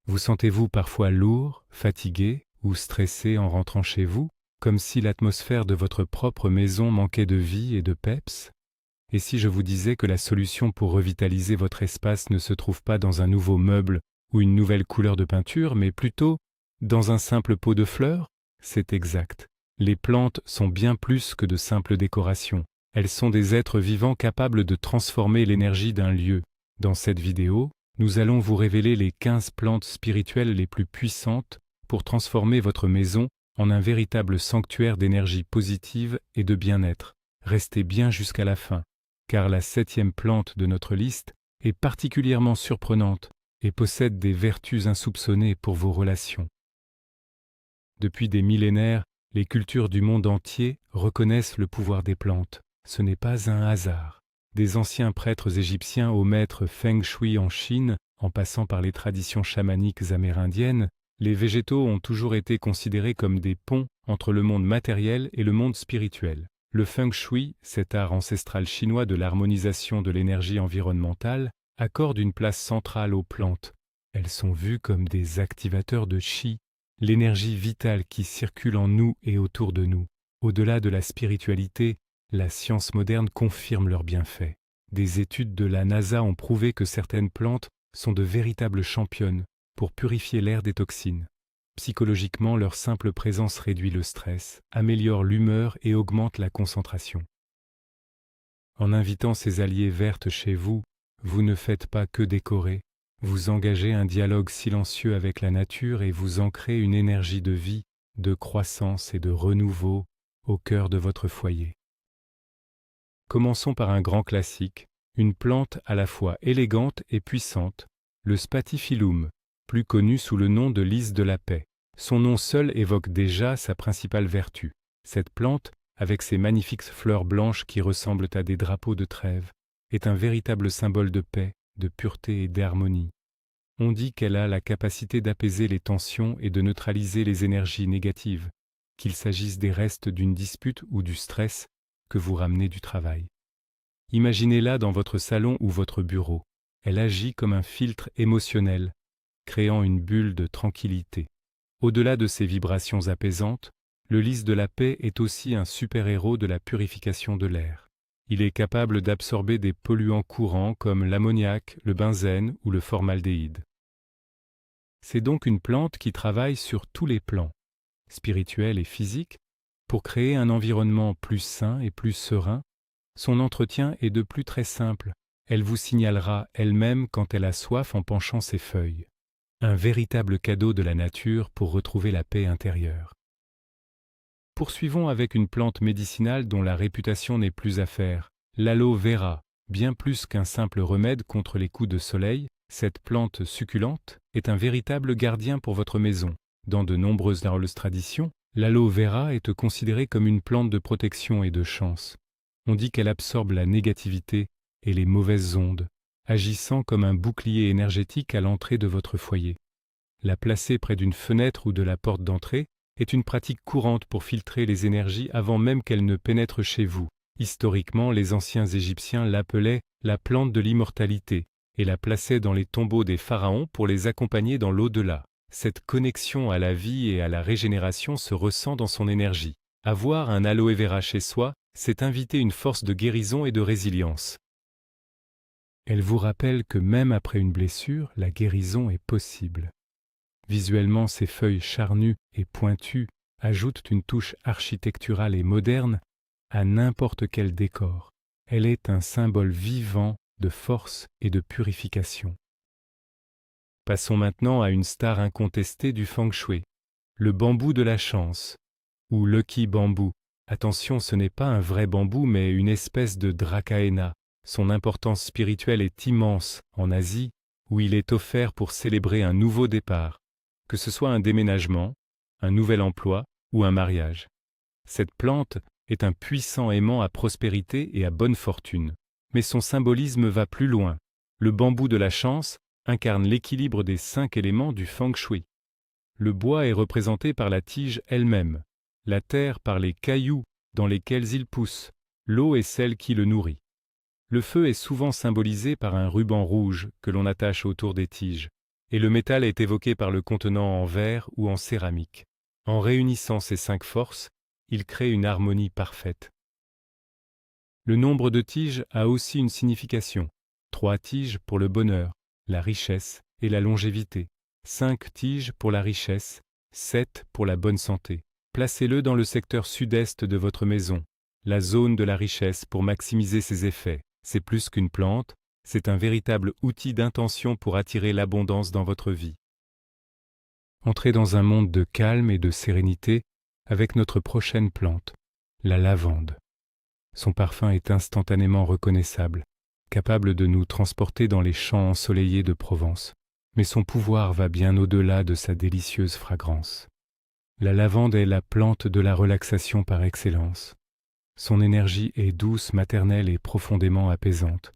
Vous sentez-vous parfois lourd, fatigué ou stressé en rentrant chez vous, comme si l'atmosphère de votre propre maison manquait de vie et de peps? Et si je vous disais que la solution pour revitaliser votre espace ne se trouve pas dans un nouveau meuble ou une nouvelle couleur de peinture, mais plutôt dans un simple pot de fleurs? C'est exact. Les plantes sont bien plus que de simples décorations. Elles sont des êtres vivants capables de transformer l'énergie d'un lieu. Dans cette vidéo, nous allons vous révéler les 15 plantes spirituelles les plus puissantes pour transformer votre maison en un véritable sanctuaire d'énergie positive et de bien-être. Restez bien jusqu'à la fin, car la 7e plante de notre liste est particulièrement surprenante et possède des vertus insoupçonnées pour vos relations. Depuis des millénaires, les cultures du monde entier reconnaissent le pouvoir des plantes. Ce n'est pas un hasard. Des anciens prêtres égyptiens au maître Feng Shui en Chine, en passant par les traditions chamaniques amérindiennes, les végétaux ont toujours été considérés comme des ponts entre le monde matériel et le monde spirituel. Le Feng Shui, cet art ancestral chinois de l'harmonisation de l'énergie environnementale, accorde une place centrale aux plantes. Elles sont vues comme des activateurs de Qi, l'énergie vitale qui circule en nous et autour de nous. Au-delà de la spiritualité, la science moderne confirme leurs bienfaits. Des études de la NASA ont prouvé que certaines plantes sont de véritables championnes pour purifier l'air des toxines. Psychologiquement, leur simple présence réduit le stress, améliore l'humeur et augmente la concentration. En invitant ces alliées vertes chez vous, vous ne faites pas que décorer, vous engagez un dialogue silencieux avec la nature et vous ancrez une énergie de vie, de croissance et de renouveau au cœur de votre foyer. Commençons par un grand classique, une plante à la fois élégante et puissante, le Spathiphyllum, plus connu sous le nom de lys de la paix. Son nom seul évoque déjà sa principale vertu. Cette plante, avec ses magnifiques fleurs blanches qui ressemblent à des drapeaux de trêve, est un véritable symbole de paix, de pureté et d'harmonie. On dit qu'elle a la capacité d'apaiser les tensions et de neutraliser les énergies négatives, qu'il s'agisse des restes d'une dispute ou du stress que vous ramenez du travail. Imaginez-la dans votre salon ou votre bureau. Elle agit comme un filtre émotionnel, créant une bulle de tranquillité. Au-delà de ses vibrations apaisantes, le lys de la paix est aussi un super-héros de la purification de l'air. Il est capable d'absorber des polluants courants comme l'ammoniac, le benzène ou le formaldéhyde. C'est donc une plante qui travaille sur tous les plans, spirituel et physique, pour créer un environnement plus sain et plus serein. Son entretien est de plus très simple. Elle vous signalera elle-même quand elle a soif en penchant ses feuilles. Un véritable cadeau de la nature pour retrouver la paix intérieure. Poursuivons avec une plante médicinale dont la réputation n'est plus à faire, l'aloe vera. Bien plus qu'un simple remède contre les coups de soleil, cette plante succulente est un véritable gardien pour votre maison. Dans de nombreuses traditions, l'aloe vera est considérée comme une plante de protection et de chance. On dit qu'elle absorbe la négativité et les mauvaises ondes, agissant comme un bouclier énergétique à l'entrée de votre foyer. La placer près d'une fenêtre ou de la porte d'entrée est une pratique courante pour filtrer les énergies avant même qu'elles ne pénètrent chez vous. Historiquement, les anciens Égyptiens l'appelaient la plante de l'immortalité et la plaçaient dans les tombeaux des pharaons pour les accompagner dans l'au-delà. Cette connexion à la vie et à la régénération se ressent dans son énergie. Avoir un aloe vera chez soi, c'est inviter une force de guérison et de résilience. Elle vous rappelle que même après une blessure, la guérison est possible. Visuellement, ses feuilles charnues et pointues ajoutent une touche architecturale et moderne à n'importe quel décor. Elle est un symbole vivant de force et de purification. Passons maintenant à une star incontestée du Feng Shui, le bambou de la chance, ou Lucky Bamboo. Attention, ce n'est pas un vrai bambou, mais une espèce de dracaena. Son importance spirituelle est immense en Asie, où il est offert pour célébrer un nouveau départ, que ce soit un déménagement, un nouvel emploi ou un mariage. Cette plante est un puissant aimant à prospérité et à bonne fortune. Mais son symbolisme va plus loin. Le bambou de la chance incarne l'équilibre des 5 éléments du Feng Shui. Le bois est représenté par la tige elle-même, la terre par les cailloux dans lesquels il pousse, l'eau est celle qui le nourrit. Le feu est souvent symbolisé par un ruban rouge que l'on attache autour des tiges. et le métal est évoqué par le contenant en verre ou en céramique. En réunissant ces 5 forces, il crée une harmonie parfaite. Le nombre de tiges a aussi une signification. 3 tiges pour le bonheur, la richesse et la longévité. 5 tiges pour la richesse, 7 pour la bonne santé. Placez-le dans le secteur sud-est de votre maison, la zone de la richesse pour maximiser ses effets. C'est plus qu'une plante, c'est un véritable outil d'intention pour attirer l'abondance dans votre vie. Entrez dans un monde de calme et de sérénité avec notre prochaine plante, la lavande. Son parfum est instantanément reconnaissable, capable de nous transporter dans les champs ensoleillés de Provence. Mais son pouvoir va bien au-delà de sa délicieuse fragrance. La lavande est la plante de la relaxation par excellence. Son énergie est douce, maternelle et profondément apaisante.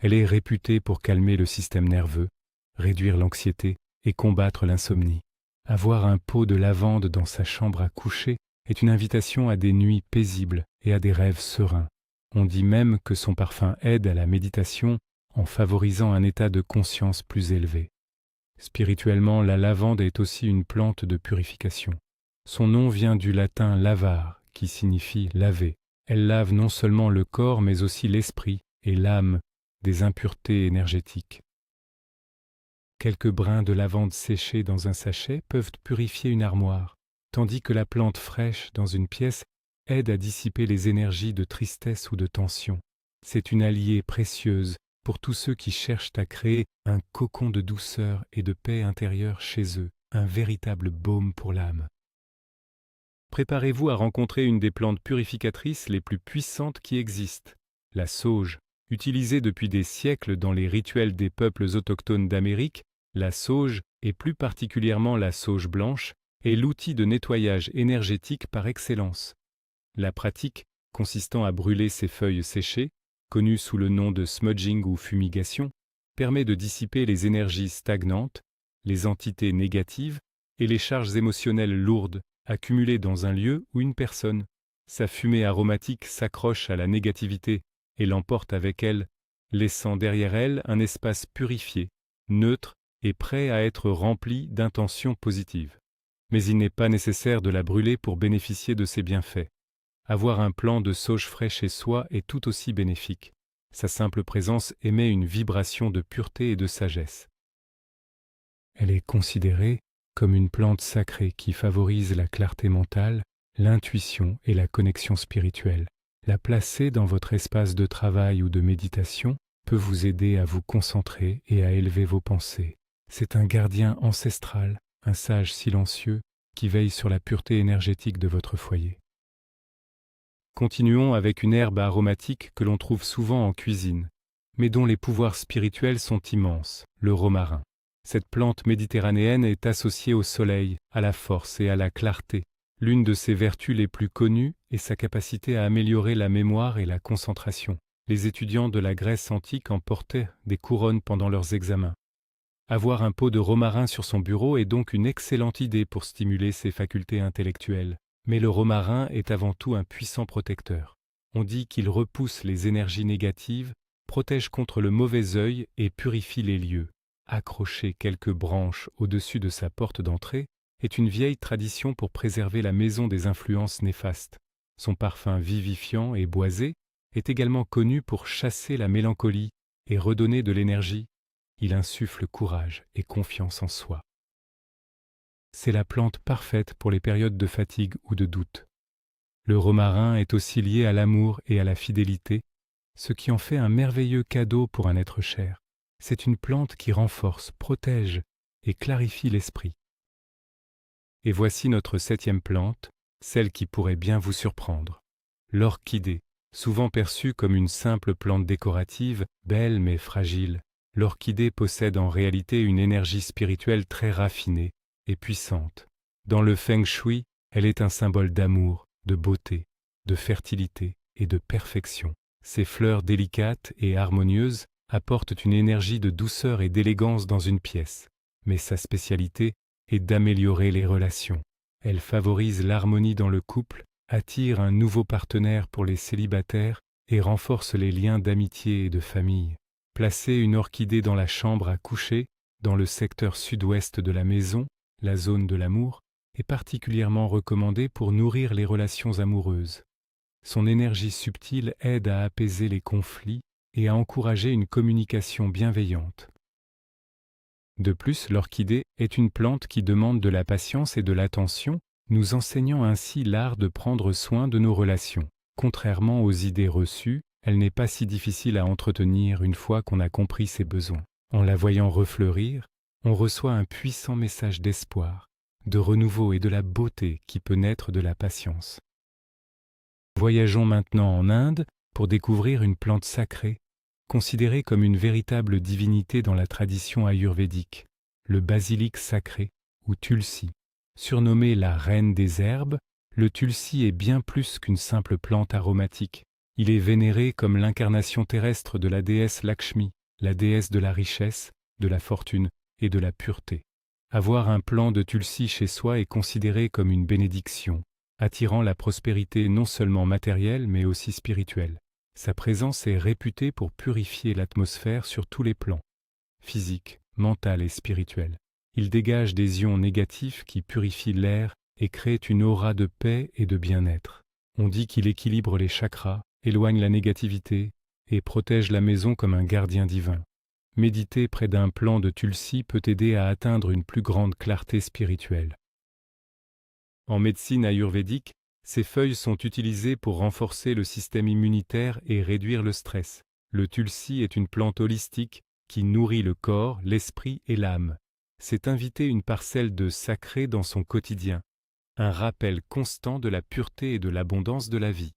Elle est réputée pour calmer le système nerveux, réduire l'anxiété et combattre l'insomnie. Avoir un pot de lavande dans sa chambre à coucher est une invitation à des nuits paisibles et à des rêves sereins. On dit même que son parfum aide à la méditation en favorisant un état de conscience plus élevé. Spirituellement, la lavande est aussi une plante de purification. Son nom vient du latin lavar, qui signifie laver. Elle lave non seulement le corps, mais aussi l'esprit et l'âme des impuretés énergétiques. Quelques brins de lavande séchés dans un sachet peuvent purifier une armoire, tandis que la plante fraîche dans une pièce aide à dissiper les énergies de tristesse ou de tension. C'est une alliée précieuse pour tous ceux qui cherchent à créer un cocon de douceur et de paix intérieure chez eux, un véritable baume pour l'âme. Préparez-vous à rencontrer une des plantes purificatrices les plus puissantes qui existent, la sauge. Utilisée depuis des siècles dans les rituels des peuples autochtones d'Amérique, la sauge, et plus particulièrement la sauge blanche, est l'outil de nettoyage énergétique par excellence. La pratique, consistant à brûler ses feuilles séchées, connue sous le nom de smudging ou fumigation, permet de dissiper les énergies stagnantes, les entités négatives et les charges émotionnelles lourdes accumulées dans un lieu ou une personne. Sa fumée aromatique s'accroche à la négativité et l'emporte avec elle, laissant derrière elle un espace purifié, neutre et prêt à être rempli d'intentions positives. Mais il n'est pas nécessaire de la brûler pour bénéficier de ses bienfaits. Avoir un plant de sauge frais chez soi est tout aussi bénéfique. Sa simple présence émet une vibration de pureté et de sagesse. Elle est considérée comme une plante sacrée qui favorise la clarté mentale, l'intuition et la connexion spirituelle. La placer dans votre espace de travail ou de méditation peut vous aider à vous concentrer et à élever vos pensées. C'est un gardien ancestral, un sage silencieux qui veille sur la pureté énergétique de votre foyer. Continuons avec une herbe aromatique que l'on trouve souvent en cuisine, mais dont les pouvoirs spirituels sont immenses, le romarin. Cette plante méditerranéenne est associée au soleil, à la force et à la clarté. L'une de ses vertus les plus connues est sa capacité à améliorer la mémoire et la concentration. Les étudiants de la Grèce antique en portaient des couronnes pendant leurs examens. Avoir un pot de romarin sur son bureau est donc une excellente idée pour stimuler ses facultés intellectuelles. Mais le romarin est avant tout un puissant protecteur. On dit qu'il repousse les énergies négatives, protège contre le mauvais œil et purifie les lieux. Accrocher quelques branches au-dessus de sa porte d'entrée est une vieille tradition pour préserver la maison des influences néfastes. Son parfum vivifiant et boisé est également connu pour chasser la mélancolie et redonner de l'énergie. Il insuffle courage et confiance en soi. C'est la plante parfaite pour les périodes de fatigue ou de doute. Le romarin est aussi lié à l'amour et à la fidélité, ce qui en fait un merveilleux cadeau pour un être cher. C'est une plante qui renforce, protège et clarifie l'esprit. Et voici notre 7e plante, celle qui pourrait bien vous surprendre. L'orchidée, souvent perçue comme une simple plante décorative, belle mais fragile. L'orchidée possède en réalité une énergie spirituelle très raffinée et puissante. Dans le feng shui, elle est un symbole d'amour, de beauté, de fertilité et de perfection. Ses fleurs délicates et harmonieuses apportent une énergie de douceur et d'élégance dans une pièce, mais sa spécialité est d'améliorer les relations. Elle favorise l'harmonie dans le couple, attire un nouveau partenaire pour les célibataires et renforce les liens d'amitié et de famille. Placer une orchidée dans la chambre à coucher dans le secteur sud-ouest de la maison, la zone de l'amour, est particulièrement recommandée pour nourrir les relations amoureuses. Son énergie subtile aide à apaiser les conflits et à encourager une communication bienveillante. De plus, l'orchidée est une plante qui demande de la patience et de l'attention, nous enseignant ainsi l'art de prendre soin de nos relations. Contrairement aux idées reçues, elle n'est pas si difficile à entretenir une fois qu'on a compris ses besoins. En la voyant refleurir, on reçoit un puissant message d'espoir, de renouveau et de la beauté qui peut naître de la patience. Voyageons maintenant en Inde pour découvrir une plante sacrée, considérée comme une véritable divinité dans la tradition ayurvédique, le basilic sacré ou tulsi. Surnommé la reine des herbes, le tulsi est bien plus qu'une simple plante aromatique. Il est vénéré comme l'incarnation terrestre de la déesse Lakshmi, la déesse de la richesse, de la fortune et de la pureté. Avoir un plant de tulsi chez soi est considéré comme une bénédiction, attirant la prospérité non seulement matérielle mais aussi spirituelle. Sa présence est réputée pour purifier l'atmosphère sur tous les plans, physique, mental et spirituel. Il dégage des ions négatifs qui purifient l'air et créent une aura de paix et de bien-être. On dit qu'il équilibre les chakras, éloigne la négativité et protège la maison comme un gardien divin. Méditer près d'un plant de tulsi peut aider à atteindre une plus grande clarté spirituelle. En médecine ayurvédique, ces feuilles sont utilisées pour renforcer le système immunitaire et réduire le stress. Le tulsi est une plante holistique qui nourrit le corps, l'esprit et l'âme. C'est inviter une parcelle de sacré dans son quotidien, un rappel constant de la pureté et de l'abondance de la vie.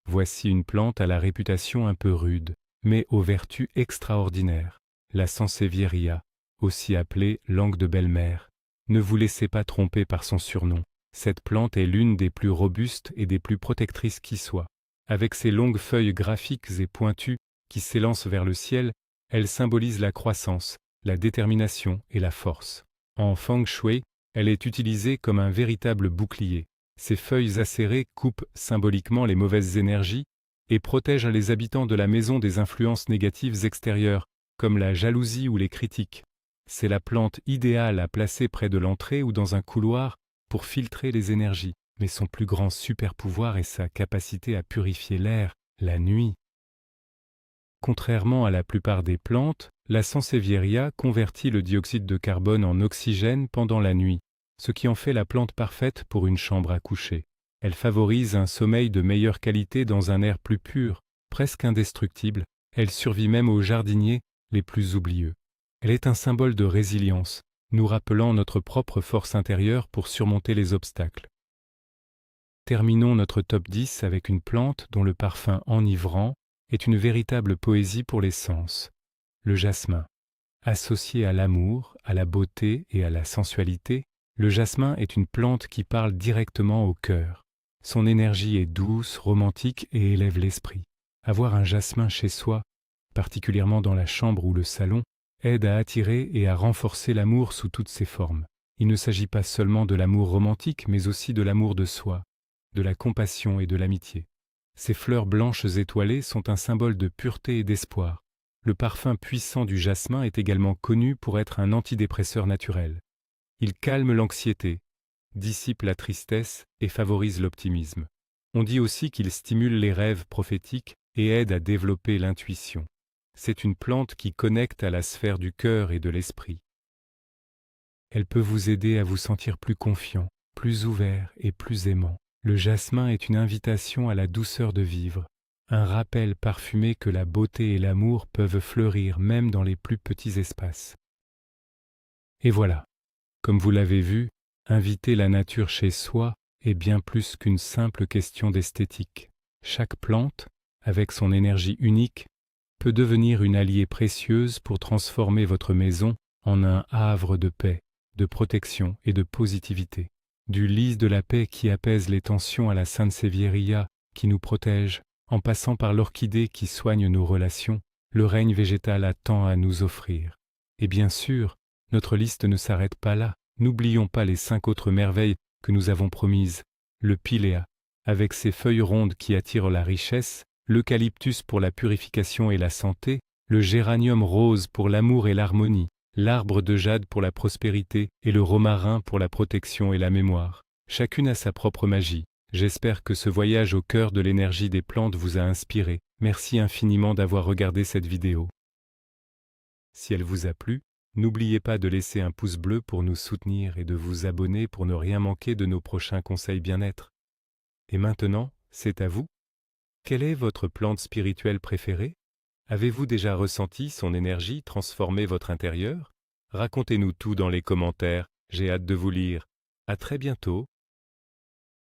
Voici une plante à la réputation un peu rude, mais aux vertus extraordinaires, la sansevieria, aussi appelée langue de belle-mère. Ne vous laissez pas tromper par son surnom. Cette plante est l'une des plus robustes et des plus protectrices qui soient. Avec ses longues feuilles graphiques et pointues qui s'élancent vers le ciel, elle symbolise la croissance, la détermination et la force. En feng shui, elle est utilisée comme un véritable bouclier. Ses feuilles acérées coupent symboliquement les mauvaises énergies et protègent les habitants de la maison des influences négatives extérieures, comme la jalousie ou les critiques. C'est la plante idéale à placer près de l'entrée ou dans un couloir pour filtrer les énergies, mais son plus grand super-pouvoir est sa capacité à purifier l'air, la nuit. Contrairement à la plupart des plantes, la sansevieria convertit le dioxyde de carbone en oxygène pendant la nuit, ce qui en fait la plante parfaite pour une chambre à coucher. Elle favorise un sommeil de meilleure qualité dans un air plus pur, presque indestructible. Elle survit même aux jardiniers les plus oublieux. Elle est un symbole de résilience, nous rappelant notre propre force intérieure pour surmonter les obstacles. Terminons notre top 10 avec une plante dont le parfum enivrant est une véritable poésie pour les sens, le jasmin. Associé à l'amour, à la beauté et à la sensualité, le jasmin est une plante qui parle directement au cœur. Son énergie est douce, romantique et élève l'esprit. Avoir un jasmin chez soi, particulièrement dans la chambre ou le salon, aide à attirer et à renforcer l'amour sous toutes ses formes. Il ne s'agit pas seulement de l'amour romantique, mais aussi de l'amour de soi, de la compassion et de l'amitié. Ces fleurs blanches étoilées sont un symbole de pureté et d'espoir. Le parfum puissant du jasmin est également connu pour être un antidépresseur naturel. Il calme l'anxiété, dissipe la tristesse et favorise l'optimisme. On dit aussi qu'il stimule les rêves prophétiques et aide à développer l'intuition. C'est une plante qui connecte à la sphère du cœur et de l'esprit. Elle peut vous aider à vous sentir plus confiant, plus ouvert et plus aimant. Le jasmin est une invitation à la douceur de vivre, un rappel parfumé que la beauté et l'amour peuvent fleurir même dans les plus petits espaces. Et voilà, comme vous l'avez vu, inviter la nature chez soi est bien plus qu'une simple question d'esthétique. Chaque plante, avec son énergie unique, peut devenir une alliée précieuse pour transformer votre maison en un havre de paix, de protection et de positivité. Du lys de la paix qui apaise les tensions à la sansevieria qui nous protège, en passant par l'orchidée qui soigne nos relations, le règne végétal a tant à nous offrir. Et bien sûr, notre liste ne s'arrête pas là. N'oublions pas les 5 autres merveilles que nous avons promises. Le pilea, avec ses feuilles rondes qui attirent la richesse, l'eucalyptus pour la purification et la santé, le géranium rose pour l'amour et l'harmonie, l'arbre de jade pour la prospérité et le romarin pour la protection et la mémoire. Chacune a sa propre magie. J'espère que ce voyage au cœur de l'énergie des plantes vous a inspiré. Merci infiniment d'avoir regardé cette vidéo. Si elle vous a plu, n'oubliez pas de laisser un pouce bleu pour nous soutenir et de vous abonner pour ne rien manquer de nos prochains conseils bien-être. Et maintenant, c'est à vous. Quelle est votre plante spirituelle préférée? Avez-vous déjà ressenti son énergie transformer votre intérieur? Racontez-nous tout dans les commentaires, j'ai hâte de vous lire. À très bientôt.